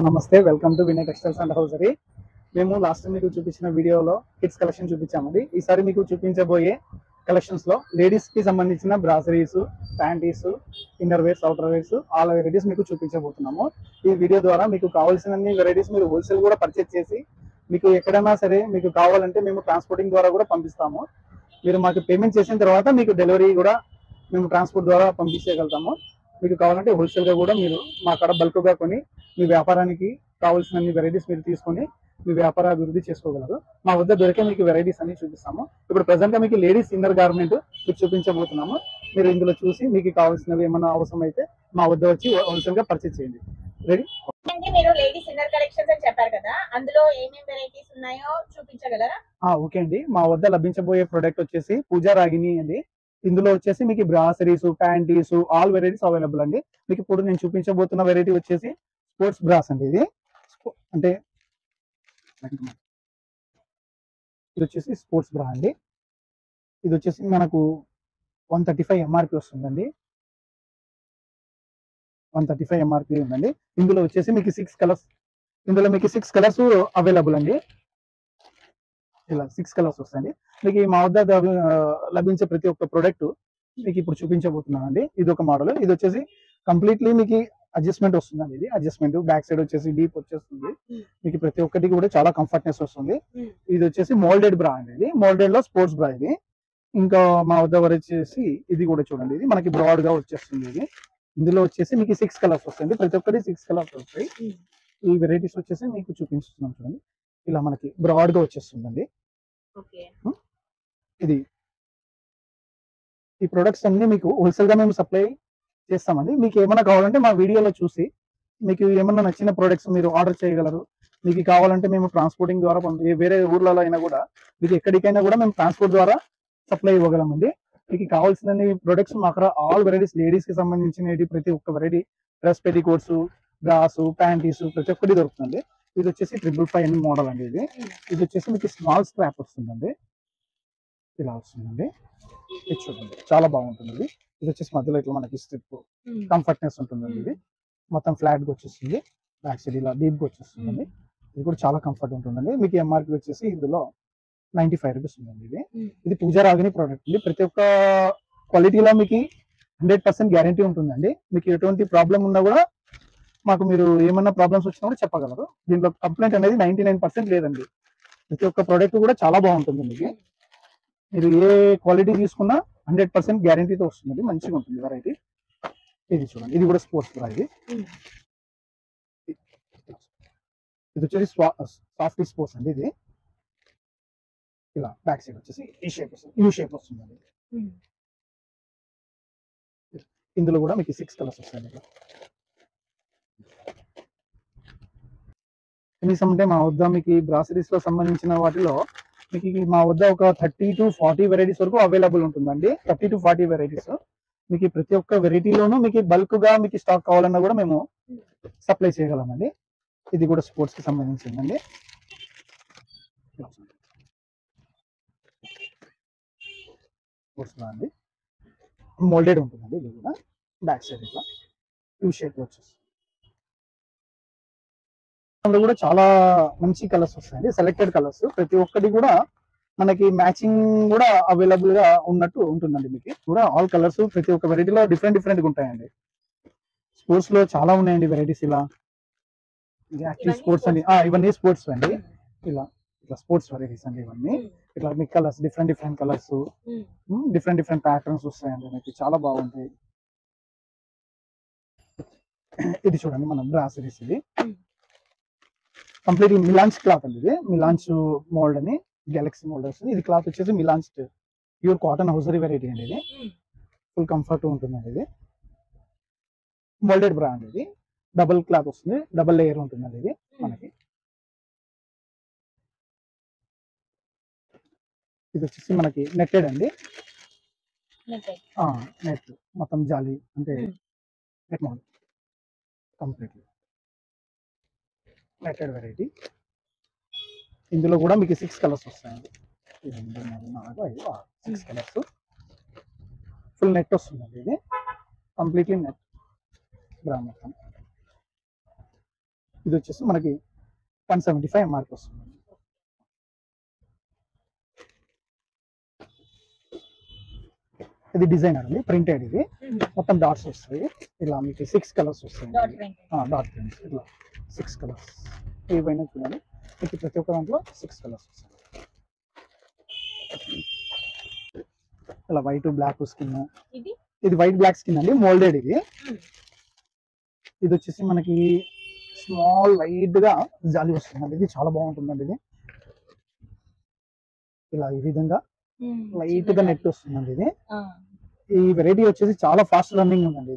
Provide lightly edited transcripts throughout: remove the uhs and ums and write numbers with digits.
నమస్తే, welcome to Vinay textiles and hosiery. మేము last మీకు చూపించిన వీడియోలో కిడ్స్ కలెక్షన్ చూపించామండి. ఈసారి మీకు చూపించబోయే కలెక్షన్స్ లో లేడీస్ కి సంబంధించిన brassieres, panties, inner wears, outer wears all varieties మీకు చూపించబోతున్నాము. ఈ వీడియో ద్వారా మీకు కావాల్సిన వెరైటీస్ మీరు హోల్సేల్ కూడా పర్చేస్ చేసి మీకు ఎక్కడైనా సరే మీకు కావాలంటే మేము ట్రాన్స్పోర్టింగ్ ద్వారా కూడా పంపిస్తాము. మీరు మాకు పేమెంట్ చేసిన తర్వాత మీకు డెలివరీ కూడా మేము ట్రాన్స్పోర్ట్ ద్వారా పంపించగలుగుతాము. మీకు కావాలంటే హోల్సేల్ గా కూడా మీరు మా కాడ బల్క్ గా కొని మీ వ్యాపారానికి కావాల్సిన వెరైటీస్ మీరు తీసుకొని మీ వ్యాపార అభివృద్ధి చేసుకోగలరు. మా వద్ద దొరికే మీకు వెరైటీస్ అన్ని చూపిస్తాము. ఇప్పుడు ప్రెసెంట్ గా మీకు లేడీస్ ఇన్నర్ గార్మెంట్ మీకు చూపించబోతున్నాము. మీరు ఇందులో చూసి మీకు కావాల్సినవి ఏమైనా అవసరం అయితే మా వద్ద వచ్చి హోల్సేల్ గా పర్చేస్ చేయండి. రెడీ? మీరు లేడీస్ ఇన్నర్ కలెక్షన్స్ అని చెప్పారు కదా, అందులో ఏమేం వెరైటీస్ ఉన్నాయో చూపించగలరా? ఓకే అండి. మా వద్ద లభించబోయే ప్రోడక్ట్ వచ్చేసి పూజా రాగిని అండి. ఇందులో వచ్చేసి మీకు బ్రాసరీస్, ప్యాంటీస్ ఆల్ వెరైటీస్ అవైలబుల్ అండి. మీకు ఇప్పుడు నేను చూపించబోతున్న వెరైటీ వచ్చేసి స్పోర్ట్స్ బ్రాస్ అండి. ఇది అంటే ఇది వచ్చేసి స్పోర్ట్స్ బ్రా అండి. ఇది వచ్చేసి మనకు 135 ఎంఆర్పి వస్తుందండి. 135 ఎంఆర్పి ఉందండి. ఇందులో వచ్చేసి మీకు 6 కలర్స్ అవైలబుల్ అండి. ఇలా 6 కలర్స్ వస్తాయండి. మీకు మా వద్ద లభించే ప్రతి ఒక్క ప్రోడక్ట్ మీకు ఇప్పుడు చూపించబోతున్నాను అండి. ఇది ఒక మోడల్. ఇది వచ్చేసి కంప్లీట్లీ మీకు అడ్జస్ట్మెంట్ వస్తుందండి. ఇది అడ్జస్ట్మెంట్ బ్యాక్ సైడ్ వచ్చేసి డీప్ వచ్చేస్తుంది. మీకు ప్రతి ఒక్కటి కూడా చాలా కంఫర్ట్నెస్ వస్తుంది. ఇది వచ్చేసి మోల్డెడ్ బ్రా అండి. ఇది మోల్డెడ్ లో స్పోర్ట్స్ బ్రా ఇది. ఇంకా మా వద్ద వచ్చేసి ఇది కూడా చూడండి. ఇది మనకి బ్రాడ్ గా వచ్చేస్తుంది. ఇది ఇందులో వచ్చేసి మీకు 6 కలర్స్ వస్తాయండి. ప్రతి ఒక్కటి 6 కలర్స్ వస్తాయి. ఈ వెరైటీస్ వచ్చేసి మీకు చూపిస్తున్నాం చూడండి. ఇలా మనకి బ్రాడ్ గా వచ్చేస్తుందండి. ఇది ఈ ప్రొడక్ట్స్ అన్ని మీకు హోల్సేల్ గా మేము సప్లై చేస్తామండి. మీకు ఏమైనా కావాలంటే మా వీడియోలో చూసి మీకు ఏమన్నా నచ్చిన ప్రొడక్ట్స్ మీరు ఆర్డర్ చేయగలరు. మీకు కావాలంటే మేము ట్రాన్స్పోర్టింగ్ ద్వారా వేరే ఊర్లలో అయినా కూడా మీకు ఎక్కడికైనా కూడా మేము ట్రాన్స్పోర్ట్ ద్వారా సప్లై ఇవ్వగలమండి. మీకు కావాల్సిన ప్రొడక్ట్స్ మా అక్కడ ఆల్ వెరైటీస్ లేడీస్ కి సంబంధించిన ప్రతి ఒక్క variety dress petticoats, brass, panties ప్రతి ఒక్కటి దొరుకుతుంది. ఇది వచ్చేసి 555 అని మోడల్ అండి. ఇది వచ్చేసి మీకు స్మాల్ స్ట్రాప్ వస్తుందండి. ఇలా వస్తుందండి. ఇది చూడండి, చాలా బాగుంటుంది. ఇది వచ్చేసి మధ్యలో ఇట్లా మనకి స్ట్రిప్ కంఫర్ట్నెస్ ఉంటుందండి. ఇది మొత్తం ఫ్లాట్ గా వచ్చేస్తుంది. బ్యాక్ సైడ్ ఇలా డీప్ గా వచ్చేస్తుందండి. ఇది కూడా చాలా కంఫర్ట్ ఉంటుందండి. మీకు ఎంఆర్పి వచ్చేసి ఇందులో 95 రూపీస్ ఉందండి. ఇది పూజా రాగిని ప్రోడక్ట్ అండి. ప్రతి ఒక్క క్వాలిటీలో మీకు 100% గ్యారంటీ ఉంటుందండి. మీకు ఎటువంటి ప్రాబ్లం ఉన్నా కూడా మాకు మీరు ఏమన్నా ప్రాబ్లమ్స్ వచ్చినా కూడా చెప్పగలరు. దీంట్లో కంప్లైంట్ అనేది 99% లేదండి. ప్రతి ఒక్క ప్రోడక్ట్ కూడా చాలా బాగుంటుంది. మీకు మీరు ఏ క్వాలిటీ తీసుకున్నా 100% గ్యారంటీతో వస్తుంది. మంచిగా ఉంటుంది వెరైటీ. ఇది చూడండి, ఇది కూడా స్పోర్ట్స్ బ్రా. ఇది వచ్చేసి సాఫ్ట్ స్పోర్ట్స్ అండి. ఇది ఇలా బ్యాక్ సైడ్ వచ్చేసి ఈ షేప్ వస్తుంది, యూ షేప్ వస్తుందండి. ఇందులో కూడా మీకు 6 కలర్స్ వస్తాయండి. కనీసం అంటే మా వద్ద మీకు బ్రాసరీస్ లో సంబంధించిన వాటిలో మీకు మా వద్ద ఒక 30 to 40 వెరైటీస్ వరకు అవైలబుల్ ఉంటుందండి. 30 to 40 వెరైటీస్. మీకు ప్రతి ఒక్క వెరైటీలోనూ మీకు బల్క్ గా మీకు స్టాక్ కావాలన్నా కూడా మేము సప్లై చేయగలమండి. ఇది కూడా స్పోర్ట్స్ కి సంబంధించిందండి. స్పోర్ట్స్ అండి, మోల్డెడ్ ఉంటుందండి. ఇది కూడా బ్యాక్ సైడ్ ఇట్లా యూ షేప్ వచ్చేసి అందులో కూడా చాలా మంచి కలర్స్ వస్తాయండి. సెలెక్టెడ్ కలర్స్ ప్రతి ఒక్కటి కూడా మనకి మ్యాచింగ్ కూడా అవైలబుల్ గా ఉన్నట్టు ఉంటుందండి. మీకు కూడా ఆల్ కలర్స్ ప్రతి ఒక్క వెరైటీలో డిఫరెంట్ గా ఉంటాయండి. స్పోర్ట్స్ లో చాలా ఉన్నాయండి వెరైటీస్. ఇలా యాక్టివ్ స్పోర్ట్స్ అండి. ఇవన్నీ స్పోర్ట్స్ అండి. ఇలా ఇట్లా స్పోర్ట్స్ వెరైటీస్ అండి. ఇవన్నీ ఇట్లా మీకు colours different colours different patterns వస్తాయండి. మీకు చాలా బాగుంటాయి. ఇది చూడండి మన బ్రాసరీస్. ఇది కంప్లీట్ మిలాన్స్ క్లాత్ అండి. ఇది మిలాన్స్ మోల్డ్ అని గెలాక్సీ మోల్డ్ వస్తుంది. ఇది క్లాత్ వచ్చేసి melons pure cotton hosiery variety అండి. ఇది ఫుల్ కంఫర్ట్ ఉంటుందండి. ఇది మోల్డెడ్ బ్రా అండి. ఇది డబుల్ క్లాత్ వస్తుంది, డబుల్ లేయర్ ఉంటుందండి. ఇది మనకి ఇది వచ్చేసి మనకి నెట్టెడ్ అండి. నెట్ మొత్తం జాలి అంటే net model completely netted variety. ఇందులో కూడా మీకు 6 కలర్స్ వస్తాయండి. 6 కలర్స్ ఫుల్ నెట్ వస్తుందండి. ఇది కంప్లీట్లీ నెట్ బ్రా మొత్తం. ఇది వచ్చేసి మనకి 175 MRP వస్తుంది. ఇది డిజైనర్ అండి, ప్రింటెడ్. ఇది మొత్తం డాట్స్ వస్తాయి. ఇలా మీకు 6 కలర్స్ వస్తాయి. డాట్ ప్రింట్స్ ఇట్లా 6 కలర్స్ ఏవైనా చూడండి. మీకు ప్రతి ఒక్క దాంట్లో 6 కలర్స్ వస్తాయి. ఇలా వైట్ బ్లాక్ స్కిన్. ఇది వైట్ బ్లాక్ స్కిన్ అండి, మోల్డెడ్. ఇది వచ్చేసి మనకి స్మాల్ వైట్ గా జాలి వస్తుందండి. ఇది చాలా బాగుంటుందండి. ఇది ఇలా ఈ విధంగా లైట్ గా నెట్ వస్తుందండి. ఇది ఈ వెరైటీ వచ్చేసి చాలా ఫాస్ట్ రన్నింగ్ ఉందండి.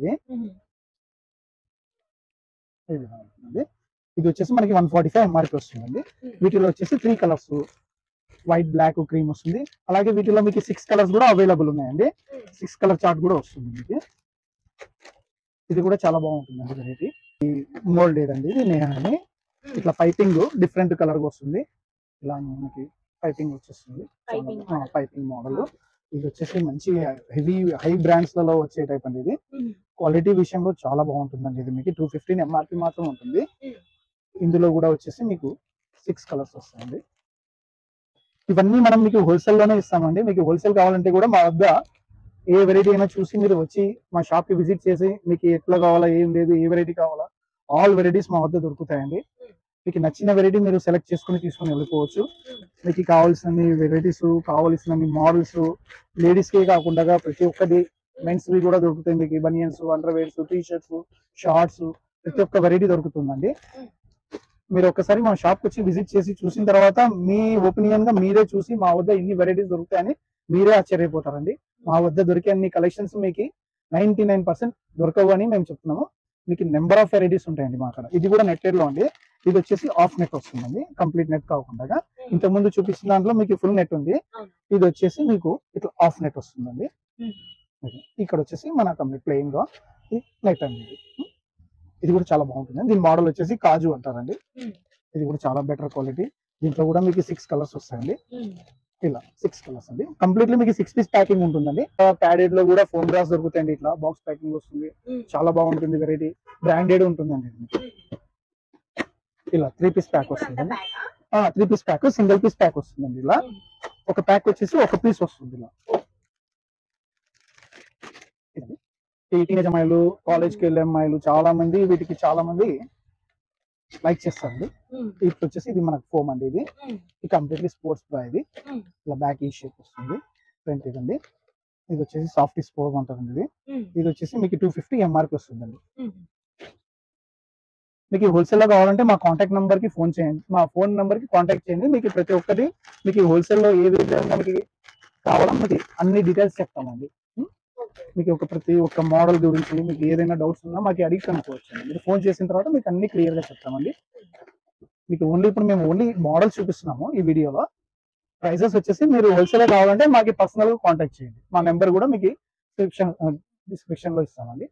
ఇది వచ్చేసి మనకి 145 MRP వస్తుందండి. వీటిలో వచ్చేసి 3 కలర్స్, వైట్ బ్లాక్ క్రీమ్ వస్తుంది. అలాగే వీటిలో మీకు 6 కలర్స్ కూడా అవైలబుల్ ఉన్నాయండి. 6 కలర్ చార్ట్ కూడా వస్తుంది మీకు. ఇది కూడా చాలా బాగుంటుందండి వెరైటీ. మోల్డెడ్ అండి, ఇది నేనండి. ఇట్లా పైపింగ్ డిఫరెంట్ కలర్ వస్తుంది. ఇలా మనకి పైపింగ్ వచ్చేస్తుంది, పైపింగ్ మోడల్. ఇది వచ్చేసి మంచి హెవీ హై బ్రాండ్స్ లలో వచ్చే టైప్ అండి. ఇది క్వాలిటీ విషయంలో చాలా బాగుంటుందండి. ఇది మీకు 215 MRP మాత్రం ఉంటుంది. ఇందులో కూడా వచ్చేసి మీకు 6 కలర్స్ వస్తాయండి. ఇవన్నీ మనం మీకు హోల్సేల్ లోనే ఇస్తామండి. మీకు హోల్సేల్ కావాలంటే కూడా మా వద్ద ఏ వెరైటీ అయినా చూసి మీరు వచ్చి మా షాప్ కి విజిట్ చేసి మీకు ఎట్లా కావాలా, ఏం లేదు, ఏ వెరైటీ కావాలా, ఆల్ వెరైటీస్ మా వద్ద దొరుకుతాయండి. మీకు నచ్చిన వెరైటీ మీరు సెలెక్ట్ చేసుకుని తీసుకొని వెళ్ళిపోవచ్చు. మీకు కావాల్సిన వెరైటీస్, కావాల్సిన మోడల్స్, లేడీస్ కే కాకుండా ప్రతి ఒక్కటి మెన్స్ వి కూడా దొరుకుతాయి. మీకు banians, underwears, T shirts, shorts, ప్రతి ఒక్క వెరైటీ దొరుకుతుందండి. మీరు ఒక్కసారి మా షాప్ వచ్చి విజిట్ చేసి చూసిన తర్వాత మీ ఒపీనియన్ గా మీరే చూసి మా వద్ద ఇన్ని వెరైటీస్ దొరుకుతాయని మీరే ఆశ్చర్యపోతారండి. మా వద్ద దొరికే అన్ని కలెక్షన్స్ మీకు 99% దొరకవు అని మేము చెప్తున్నాము. మీకు నెంబర్ ఆఫ్ వెరైటీస్ ఉంటాయండి మా అక్కడ. ఇది కూడా నెట్టెడ్ లో అండి. ఇది వచ్చేసి హాఫ్ నెట్ వస్తుందండి, కంప్లీట్ నెట్ కాకుండా. ఇంతకు ముందు చూపించిన దాంట్లో మీకు ఫుల్ నెట్ ఉంది. ఇది వచ్చేసి మీకు ఇట్లా హాఫ్ నెట్ వస్తుందండి. ఇక్కడ వచ్చేసి మన కంప్లీట్ ప్లెయిన్ గా నెట్ అండి. ఇది కూడా చాలా బాగుంటుంది. దీని మోడల్ వచ్చేసి కాజు అంటారండి. ఇది కూడా చాలా బెటర్ క్వాలిటీ. దీంట్లో కూడా మీకు 6 కలర్స్ వస్తాయండి. ఇలా 6 కలర్స్ అండి. కంప్లీట్లీ మీకు 6 పీస్ ప్యాకింగ్ ఉంటుందండి. ప్యాడెడ్ లో కూడా ఫోమ్ గ్రాస్ దొరుకుతాయండి. ఇట్లా బాక్స్ ప్యాకింగ్ వస్తుంది, చాలా బాగుంటుంది వెరైటీ. బ్రాండెడ్ ఉంటుందండి. ఇలా 3 పీస్ ప్యాక్ వస్తుందండి. 3 piece pack, single piece pack వస్తుందండి. ఇలా ఒక ప్యాక్ వచ్చేసి 1 పీస్ వస్తుంది. ఇలా ఈ టీనేజ్ అమ్మాయిలు, కాలేజ్కి వెళ్ళే అమ్మాయిలు చాలా మంది వీటికి చాలా మంది లైక్ చేస్తారండి. ఇప్పుడు వచ్చేసి ఇది మనకు ఫోమ్ అండి. ఇది కంప్లీట్లీ స్పోర్ట్స్ బ్రా. ఇది ఇలా బ్యాక్ ఈ షేప్ వస్తుంది, ఫ్రంట్ ఇదండి. ఇది వచ్చేసి సాఫ్ట్ స్పోర్ట్ అంటారండి. ఇది వచ్చేసి మీకు 250 MRP వస్తుందండి. మీకు హోల్సేల్ లో కావాలంటే మా కాంటాక్ట్ నెంబర్ కి ఫోన్ చేయండి, మా ఫోన్ నెంబర్ కి కాంటాక్ట్ చేయండి. మీకు ప్రతి ఒక్కటి మీకు హోల్సేల్ లో ఏ విధంగా మీకు కావాలో మీకు అన్ని డీటెయిల్స్ చెప్తామండి. మీకు ప్రతి ఒక్క మోడల్ గురించి మీకు ఏదైనా డౌట్స్ ఉన్నా మాకు అడిగి కనుక్కోవచ్చు. మీరు ఫోన్ చేసిన తర్వాత మీకు అన్ని క్లియర్ గా చెప్తామండి. మీకు ఇప్పుడు మేము ఓన్లీ మోడల్స్ చూపిస్తున్నాము ఈ వీడియోలో. ప్రైసెస్ వచ్చేసి మీరు హోల్సేల్ కావాలంటే మాకు పర్సనల్ గా కాంటాక్ట్ చేయండి. మా నెంబర్ కూడా మీకు డిస్క్రిప్షన్ లో ఇస్తామండి.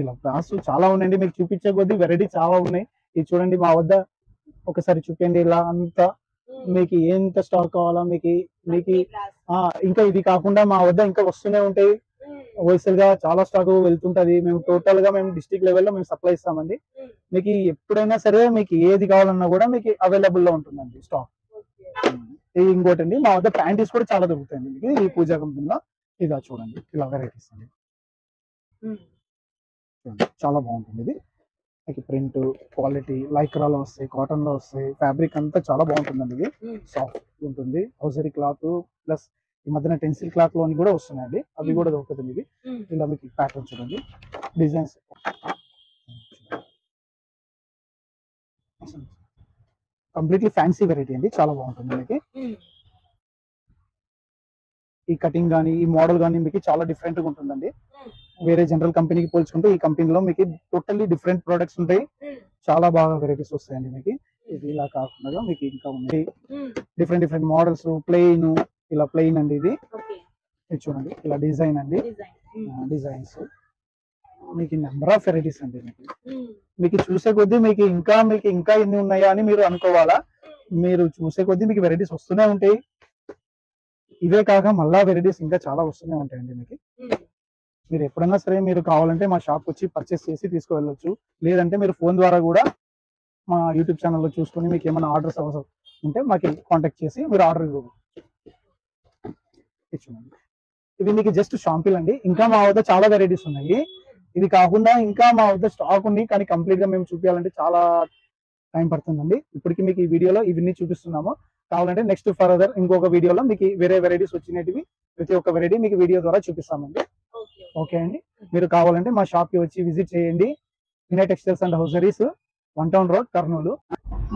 ఇలా బ్రాస్ చాలా ఉన్నాయండి. మీకు చూపించే కొద్దీ వెరైటీ చాలా ఉన్నాయి. ఇది చూడండి, మా వద్ద ఒకసారి చూపించండి. ఇలా అంతా మీకు ఎంత స్టాక్ కావాలా, మీకు ఇంకా ఇది కాకుండా మా వద్ద ఇంకా వస్తూనే ఉంటాయి. హోల్సేల్ గా చాలా స్టాక్ వెళ్తుంటది. మేము టోటల్ గా మేము డిస్ట్రిక్ట్ లెవెల్లో మేము సప్లై ఇస్తామండి. మీకు ఎప్పుడైనా సరే మీకు ఏది కావాలన్నా కూడా మీకు అవైలబుల్ లో ఉంటుందండి స్టాక్. ఇంకోటి అండి, మా వద్ద ప్యాంటీస్ కూడా చాలా దొరుకుతాయండి మీకు ఈ పూజా కంపెనీలో. ఇలా చూడండి, ఇలా వెరైటీస్ అండి. చాలా బాగుంటుంది. ఇది మీకు ప్రింట్ క్వాలిటీ లైక్రాలో వస్తాయి, కాటన్ లో వస్తాయి. ఫ్యాబ్రిక్ అంతా చాలా బాగుంటుందండి. ఇది సాఫ్ట్ ఉంటుంది. హౌసరీ క్లాత్ ప్లస్ ఈ మధ్యన టెన్సిల్ క్లాత్ లోని కూడా వస్తున్నాయండి, అవి కూడా దొరుకుతుంది. ఇది ఇలా మీకు ప్యాటర్న్ చూడండి, డిజైన్స్ కంప్లీట్లీ ఫ్యాన్సీ వెరైటీ అండి, చాలా బాగుంటుంది. మీకు ఈ కటింగ్ కానీ ఈ మోడల్ కానీ మీకు చాలా డిఫరెంట్ గా ఉంటుందండి. వేరే జనరల్ కంపెనీకి పోల్చుకుంటే ఈ కంపెనీలో మీకు టోటల్లీ డిఫరెంట్ ప్రొడక్ట్స్ ఉంటాయి. చాలా బాగా వెరైటీస్ వస్తాయండి మీకు. ఇది ఇలా కాకుండా మీకు ఇంకా ఉన్నాయి డిఫరెంట్ డిఫరెంట్ మోడల్స్. ప్లెయిన్, ఇలా ప్లెయిన్ అండి. ఇది చూడండి, ఇలా డిజైన్ అండి. డిజైన్స్ మీకు నెంబర్ ఆఫ్ వెరైటీస్ అండి. మీకు చూసే కొద్దీ మీకు ఇంకా ఎన్ని ఉన్నాయా అని మీరు అనుకోవాలా. మీరు చూసే కొద్దీ మీకు వెరైటీస్ వస్తూనే ఉంటాయి. ఇవే కాక మళ్ళా వెరైటీస్ ఇంకా చాలా వస్తూనే ఉంటాయండి మీకు. మీరు ఎప్పుడైనా సరే మీరు కావాలంటే మా షాప్ వచ్చి పర్చేస్ చేసి తీసుకువెళ్ళొచ్చు. లేదంటే మీరు ఫోన్ ద్వారా కూడా మా యూట్యూబ్ ఛానల్లో చూసుకొని మీకు ఏమైనా ఆర్డర్స్ అవసరం ఉంటే మాకు కాంటాక్ట్ చేసి మీరు ఆర్డర్ ఇవ్వండి. ఇది మీకు జస్ట్ షాంపిల్ అండి. ఇంకా మా వద్ద చాలా వెరైటీస్ ఉన్నాయి. ఇది కాకుండా ఇంకా మా వద్ద స్టాక్ ఉంది, కానీ కంప్లీట్ గా మేము చూపించాలంటే చాలా టైం పడుతుందండి. ఇప్పటికి మీకు ఈ వీడియోలో ఇవన్నీ చూపిస్తున్నాము. కావాలంటే నెక్స్ట్ ఫర్దర్ ఇంకొక వీడియోలో మీకు వేరే వెరైటీస్ వచ్చినవి ప్రతి ఒక్క వెరైటీ మీకు వీడియో ద్వారా చూపిస్తామండి. ఓకే అండి, మీరు కావాలంటే మా షాప్ కి వచ్చి విజిట్ చేయండి. Vinay textiles and hosieries, 1 town road, Kurnool.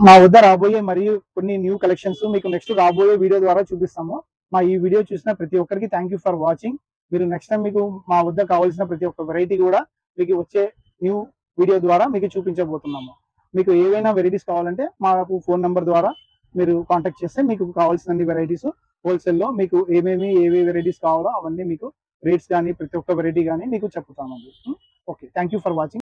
మా వద్ద రాబోయే మరియు కొన్ని న్యూ కలెక్షన్స్ మీకు నెక్స్ట్ రాబోయే వీడియో ద్వారా చూపిస్తాము. మా ఈ వీడియో చూసిన ప్రతి ఒక్కరికి థ్యాంక్ యూ ఫర్ వాచింగ్. మీరు నెక్స్ట్ టైం మీకు మా వద్ద కావాల్సిన ప్రతి ఒక్క వెరైటీ కూడా మీకు వచ్చే న్యూ వీడియో ద్వారా మీకు చూపించబోతున్నాము. మీకు ఏవైనా వెరైటీస్ కావాలంటే మాకు ఫోన్ నెంబర్ ద్వారా మీరు కాంటాక్ట్ చేస్తే మీకు కావాల్సిన వెరైటీస్ హోల్సేల్లో మీకు ఏవే వెరైటీస్ కావాలో అవన్నీ మీకు రేట్స్ కానీ ప్రతి ఒక్క వెరైటీ కానీ మీకు చెప్తామండి. Okay, thank you for watching.